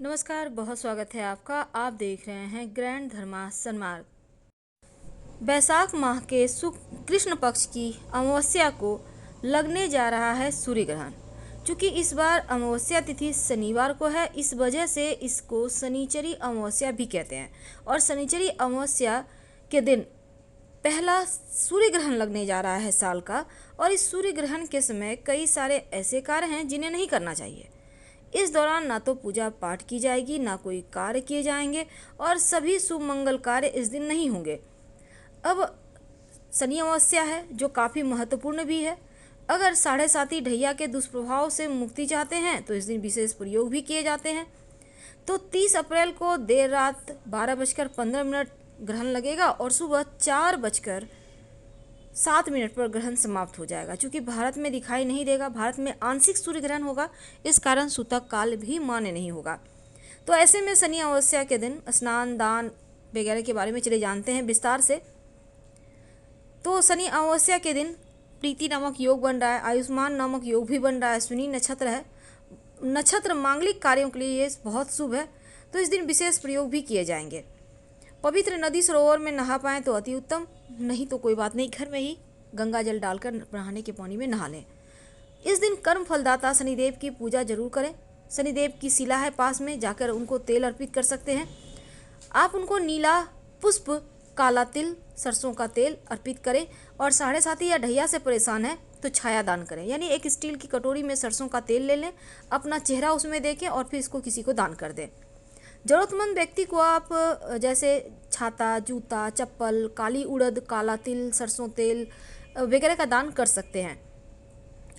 नमस्कार, बहुत स्वागत है आपका। आप देख रहे हैं ग्रैंड धर्मा सन्मार्ग। बैसाख माह के कृष्ण पक्ष की अमावस्या को लगने जा रहा है सूर्य ग्रहण। चूँकि इस बार अमावस्या तिथि शनिवार को है, इस वजह से इसको शनिचरी अमावस्या भी कहते हैं। और शनिचरी अमावस्या के दिन पहला सूर्य ग्रहण लगने जा रहा है साल का। और इस सूर्य ग्रहण के समय कई सारे ऐसे कार्य हैं जिन्हें नहीं करना चाहिए। इस दौरान ना तो पूजा पाठ की जाएगी, ना कोई कार्य किए जाएंगे और सभी शुभ मंगल कार्य इस दिन नहीं होंगे। अब शनि अमावस्या है जो काफ़ी महत्वपूर्ण भी है। अगर 7.5 ढैया के दुष्प्रभाव से मुक्ति चाहते हैं तो इस दिन विशेष प्रयोग भी किए जाते हैं। तो 30 अप्रैल को देर रात 12:15 ग्रहण लगेगा और सुबह 4:07 पर ग्रहण समाप्त हो जाएगा। चूँकि भारत में दिखाई नहीं देगा, भारत में आंशिक सूर्य ग्रहण होगा, इस कारण सूतक काल भी मान्य नहीं होगा। तो ऐसे में शनि अमावस्या के दिन स्नान दान वगैरह के बारे में चले जानते हैं विस्तार से। तो शनि अमावस्या के दिन प्रीति नामक योग बन रहा है, आयुष्मान नामक योग भी बन रहा है, अश्विनी नक्षत्र है। नक्षत्र मांगलिक कार्यों के लिए ये बहुत शुभ है, तो इस दिन विशेष प्रयोग भी किए जाएंगे। पवित्र नदी सरोवर में नहा पाएँ तो अति उत्तम, नहीं तो कोई बात नहीं, घर में ही गंगा जल डालकर नहाने के पानी में नहा लें। इस दिन कर्म फलदाता शनिदेव की पूजा जरूर करें। शनिदेव की शिला है पास में, जाकर उनको तेल अर्पित कर सकते हैं। आप उनको नीला पुष्प, काला तिल, सरसों का तेल अर्पित करें। और 7.5 या ढैया से परेशान है तो छाया दान करें, यानी एक स्टील की कटोरी में सरसों का तेल ले लें, अपना चेहरा उसमें देखें और फिर इसको किसी को दान कर दें। ज़रूरतमंद व्यक्ति को आप जैसे छाता, जूता, चप्पल, काली उड़द, काला तिल, सरसों तेल वगैरह का दान कर सकते हैं।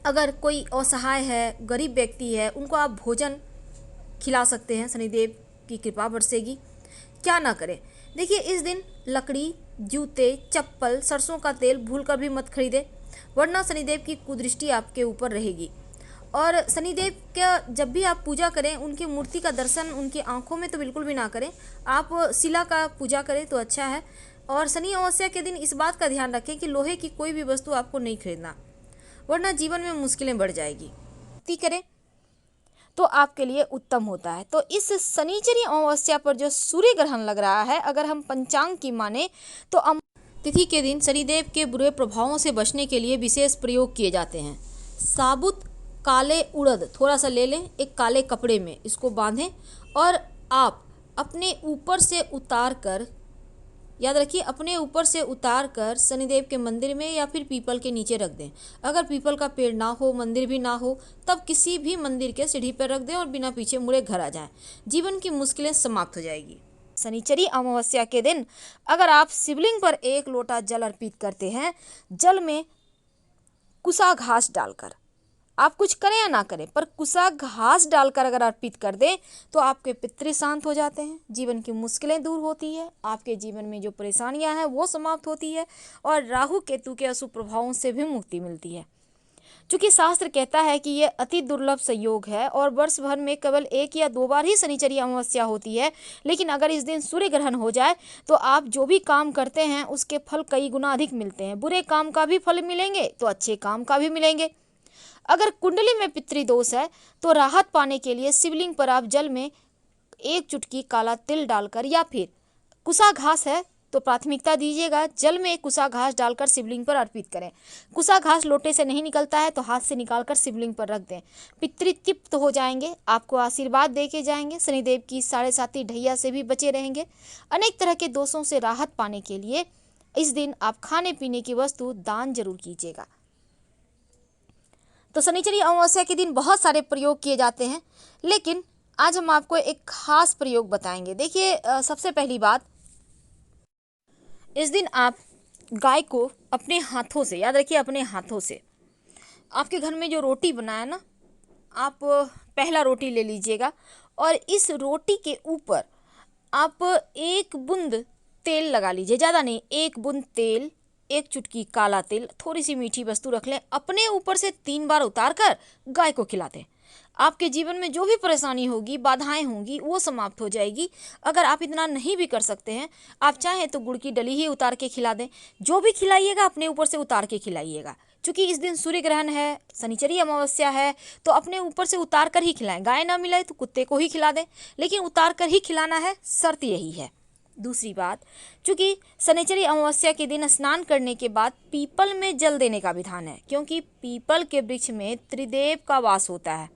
अगर कोई असहाय है, गरीब व्यक्ति है, उनको आप भोजन खिला सकते हैं, शनिदेव की कृपा बरसेगी। क्या ना करें, देखिए इस दिन लकड़ी, जूते, चप्पल, सरसों का तेल भूलकर भी मत खरीदें, वरना शनिदेव की कुदृष्टि आपके ऊपर रहेगी। और शनिदेव का जब भी आप पूजा करें, उनकी मूर्ति का दर्शन उनकी आंखों में तो बिल्कुल भी ना करें, आप शिला का पूजा करें तो अच्छा है। और शनि अमावस्या के दिन इस बात का ध्यान रखें कि लोहे की कोई भी वस्तु आपको नहीं खरीदना, वरना जीवन में मुश्किलें बढ़ जाएगी। ती करें तो आपके लिए उत्तम होता है। तो इस शनिचरी अमावस्या पर जो सूर्य ग्रहण लग रहा है, अगर हम पंचांग की माने तो तिथि के दिन शनिदेव के बुरे प्रभावों से बचने के लिए विशेष प्रयोग किए जाते हैं। साबुत काले उड़द थोड़ा सा ले लें, एक काले कपड़े में इसको बांधें और आप अपने ऊपर से उतार कर, याद रखिए अपने ऊपर से उतार कर शनिदेव के मंदिर में या फिर पीपल के नीचे रख दें। अगर पीपल का पेड़ ना हो, मंदिर भी ना हो, तब किसी भी मंदिर के सीढ़ी पर रख दें और बिना पीछे मुड़े घर आ जाएं। जीवन की मुश्किलें समाप्त हो जाएगी। शनिचरी अमावस्या के दिन अगर आप शिवलिंग पर 1 लोटा जल अर्पित करते हैं, जल में कुसा घास डालकर, आप कुछ करें या ना करें, पर कुसा घास डालकर अगर अर्पित कर दें तो आपके पितृ शांत हो जाते हैं, जीवन की मुश्किलें दूर होती है, आपके जीवन में जो परेशानियां हैं वो समाप्त होती है और राहु केतु के अशुभ प्रभावों से भी मुक्ति मिलती है। चूँकि शास्त्र कहता है कि ये अति दुर्लभ संयोग है और वर्ष भर में केवल 1 या 2 बार ही शनिचरी अमावस्या होती है, लेकिन अगर इस दिन सूर्य ग्रहण हो जाए तो आप जो भी काम करते हैं उसके फल कई गुना अधिक मिलते हैं। बुरे काम का भी फल मिलेंगे तो अच्छे काम का भी मिलेंगे। अगर कुंडली में पितृदोष है तो राहत पाने के लिए शिवलिंग पर आप जल में 1 चुटकी काला तिल डालकर, या फिर कुसा घास है तो प्राथमिकता दीजिएगा, जल में कुसा घास डालकर शिवलिंग पर अर्पित करें। कुसा घास लोटे से नहीं निकलता है तो हाथ से निकालकर शिवलिंग पर रख दें। पितृ तृप्त हो जाएंगे, आपको आशीर्वाद दे के जाएंगे, शनिदेव की 7.5 ढैया से भी बचे रहेंगे। अनेक तरह के दोषों से राहत पाने के लिए इस दिन आप खाने पीने की वस्तु दान जरूर कीजिएगा। तो शनिचरी अमावस्या के दिन बहुत सारे प्रयोग किए जाते हैं, लेकिन आज हम आपको एक खास प्रयोग बताएंगे। देखिए सबसे पहली बात, इस दिन आप गाय को अपने हाथों से, याद रखिए अपने हाथों से, आपके घर में जो रोटी बनाया ना, आप पहला रोटी ले लीजिएगा और इस रोटी के ऊपर आप 1 बूंद तेल लगा लीजिए, ज़्यादा नहीं, 1 बूंद तेल, 1 चुटकी काला तिल, थोड़ी सी मीठी वस्तु रख लें, अपने ऊपर से 3 बार उतार कर गाय को खिला दें। आपके जीवन में जो भी परेशानी होगी, बाधाएं होंगी, वो समाप्त हो जाएगी। अगर आप इतना नहीं भी कर सकते हैं, आप चाहें तो गुड़ की डली ही उतार के खिला दें। जो भी खिलाइएगा अपने ऊपर से उतार के खिलाइएगा, चूँकि इस दिन सूर्य ग्रहण है, शनिचरी अमावस्या है, तो अपने ऊपर से उतार कर ही खिलाएं। गाय ना मिले तो कुत्ते को ही खिला दें, लेकिन उतार कर ही खिलाना है, शर्त यही है। दूसरी बात, चूँकि शनिचरी अमावस्या के दिन स्नान करने के बाद पीपल में जल देने का विधान है, क्योंकि पीपल के वृक्ष में त्रिदेव का वास होता है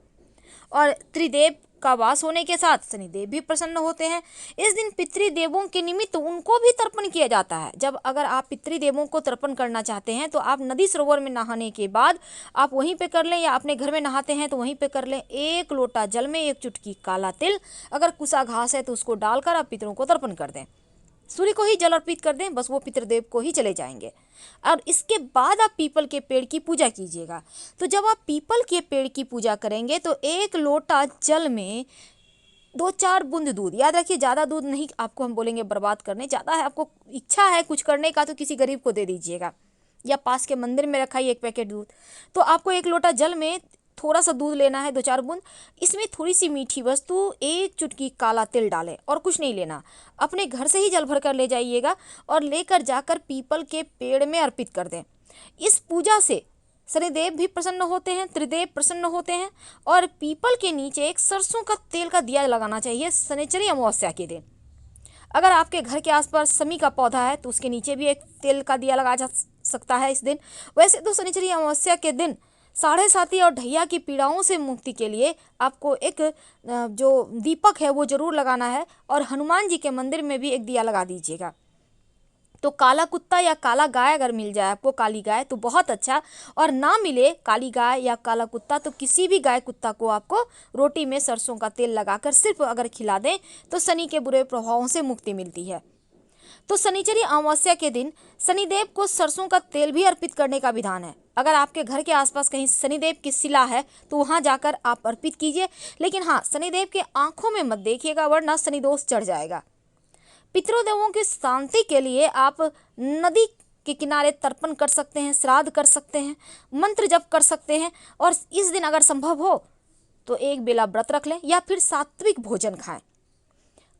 और त्रिदेव का वास होने के साथ शनिदेव भी प्रसन्न होते हैं। इस दिन पितृदेवों के निमित्त उनको भी तर्पण किया जाता है। जब अगर आप पितृदेवों को तर्पण करना चाहते हैं तो आप नदी सरोवर में नहाने के बाद आप वहीं पे कर लें, या अपने घर में नहाते हैं तो वहीं पे कर लें। 1 लोटा जल में 1 चुटकी काला तिल, अगर कुसा घास है तो उसको डालकर आप पितरों को तर्पण कर दें। सूर्य को ही जल अर्पित कर दें, बस वो पितृदेव को ही चले जाएंगे। और इसके बाद आप पीपल के पेड़ की पूजा कीजिएगा। तो जब आप पीपल के पेड़ की पूजा करेंगे तो 1 लोटा जल में 2-4 बूंद दूध, याद रखिए ज़्यादा दूध नहीं आपको हम बोलेंगे बर्बाद करने। ज़्यादा है, आपको इच्छा है कुछ करने का तो किसी गरीब को दे दीजिएगा, या पास के मंदिर में रखाइए 1 पैकेट दूध। तो आपको 1 लोटा जल में थोड़ा सा दूध लेना है, 2-4 बूंद, इसमें थोड़ी सी मीठी वस्तु, 1 चुटकी काला तिल डालें और कुछ नहीं लेना। अपने घर से ही जल भर कर ले जाइएगा और लेकर जाकर पीपल के पेड़ में अर्पित कर दें। इस पूजा से शनिदेव भी प्रसन्न होते हैं, त्रिदेव प्रसन्न होते हैं। और पीपल के नीचे एक सरसों का तेल का दिया लगाना चाहिए शनिचरी अमावस्या के दिन। अगर आपके घर के आसपास समी का पौधा है तो उसके नीचे भी एक तेल का दिया लगाया जा सकता है इस दिन। वैसे तो शनिचरी अमावस्या के दिन साढ़े साती और ढैया की पीड़ाओं से मुक्ति के लिए आपको एक जो दीपक है वो जरूर लगाना है, और हनुमान जी के मंदिर में भी एक दिया लगा दीजिएगा। तो काला कुत्ता या काला गाय अगर मिल जाए आपको, काली गाय, तो बहुत अच्छा। और ना मिले काली गाय या काला कुत्ता तो किसी भी गाय कुत्ता को आपको रोटी में सरसों का तेल लगाकर सिर्फ अगर खिला दें तो शनि के बुरे प्रभावों से मुक्ति मिलती है। तो शनिचरी अमावस्या के दिन शनिदेव को सरसों का तेल भी अर्पित करने का विधान है। अगर आपके घर के आसपास कहीं शनिदेव की शिला है तो वहां जाकर आप अर्पित कीजिए, लेकिन हाँ, शनिदेव के आंखों में मत देखिएगा वरना शनिदोष चढ़ जाएगा। पितृदेवों की शांति के लिए आप नदी के किनारे तर्पण कर सकते हैं, श्राद्ध कर सकते हैं, मंत्र जप कर सकते हैं, और इस दिन अगर संभव हो तो 1 बेला व्रत रख लें या फिर सात्विक भोजन खाएं।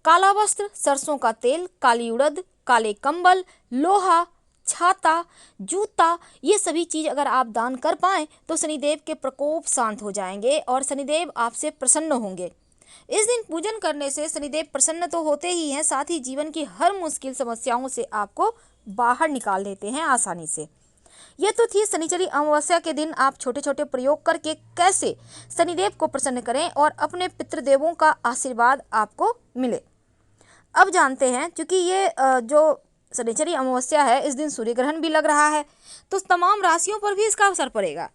काला वस्त्र, सरसों का तेल, काली उड़द, काले कंबल, लोहा, छाता, जूता, ये सभी चीज़ अगर आप दान कर पाएँ तो शनिदेव के प्रकोप शांत हो जाएंगे और शनिदेव आपसे प्रसन्न होंगे। इस दिन पूजन करने से शनिदेव प्रसन्न तो होते ही हैं, साथ ही जीवन की हर मुश्किल समस्याओं से आपको बाहर निकाल देते हैं आसानी से। ये तो थी शनिचरी अमावस्या के दिन आप छोटे छोटे प्रयोग करके कैसे शनिदेव को प्रसन्न करें और अपने पितृदेवों का आशीर्वाद आपको मिले। अब जानते हैं, क्योंकि ये जो शनिचरी अमावस्या है इस दिन सूर्य ग्रहण भी लग रहा है, तो तमाम राशियों पर भी इसका असर पड़ेगा।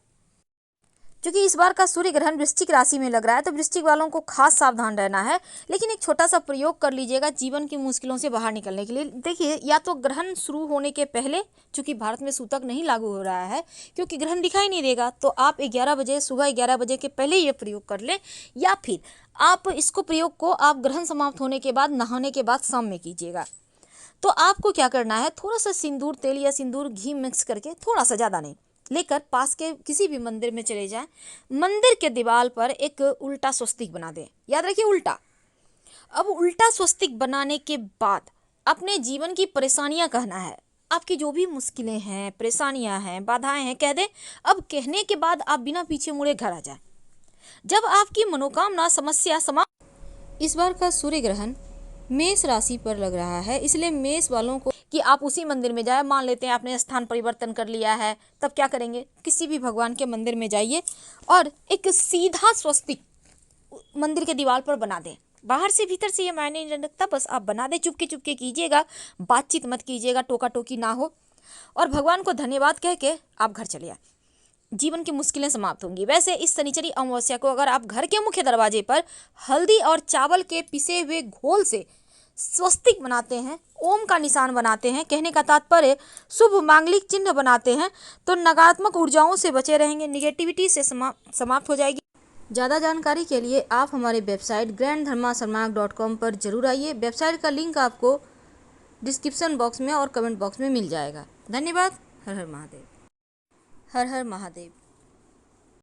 क्योंकि इस बार का सूर्य ग्रहण वृश्चिक राशि में लग रहा है तो वृश्चिक वालों को खास सावधान रहना है, लेकिन एक छोटा सा प्रयोग कर लीजिएगा जीवन की मुश्किलों से बाहर निकलने के लिए। देखिए, या तो ग्रहण शुरू होने के पहले, चूंकि भारत में सूतक नहीं लागू हो रहा है क्योंकि ग्रहण दिखाई नहीं देगा, तो आप 11 बजे, सुबह 11 बजे के पहले ये प्रयोग कर लें, या फिर आप इसको प्रयोग को आप ग्रहण समाप्त होने के बाद, नहाने के बाद शाम में कीजिएगा। तो आपको क्या करना है, थोड़ा सा सिंदूर तेल या सिंदूर घी मिक्स करके, थोड़ा सा, ज़्यादा नहीं, लेकर पास के किसी भी मंदिर में चले जाएं। मंदिर के दीवार पर एक उल्टा स्वस्तिक बना दें, याद रखिए उल्टा। अब उल्टा स्वस्तिक बनाने के बाद अपने जीवन की परेशानियां कहना है, आपकी जो भी मुश्किलें हैं, परेशानियां हैं, बाधाएं हैं, कह दें। अब कहने के बाद आप बिना पीछे मुड़े घर आ जाएं। जब आपकी मनोकामना समस्या समाप्त। इस बार का सूर्य ग्रहण मेष राशि पर लग रहा है, इसलिए मेष वालों को कि आप उसी मंदिर में जाए। मान लेते हैं आपने स्थान परिवर्तन कर लिया है, तब क्या करेंगे, किसी भी भगवान के मंदिर में जाइए और एक सीधा स्वस्तिक मंदिर के दीवार पर बना दें। बाहर से भीतर से ये मायने नहीं रखता, बस आप बना दें। चुपके चुपके कीजिएगा, बातचीत मत कीजिएगा, टोका टोकी ना हो, और भगवान को धन्यवाद कह के आप घर चले आए। जीवन की मुश्किलें समाप्त होंगी। वैसे इस शनिचरी अमावस्या को अगर आप घर के मुख्य दरवाजे पर हल्दी और चावल के पिसे हुए घोल से स्वस्तिक बनाते हैं, ओम का निशान बनाते हैं, कहने का तात्पर्य शुभ मांगलिक चिन्ह बनाते हैं, तो नकारात्मक ऊर्जाओं से बचे रहेंगे, निगेटिविटी से समाप्त हो जाएगी। ज़्यादा जानकारी के लिए आप हमारे वेबसाइट grandharmasarmak.com पर जरूर आइए। वेबसाइट का लिंक आपको डिस्क्रिप्शन बॉक्स में और कमेंट बॉक्स में मिल जाएगा। धन्यवाद। हर हर महादेव। हर हर महादेव।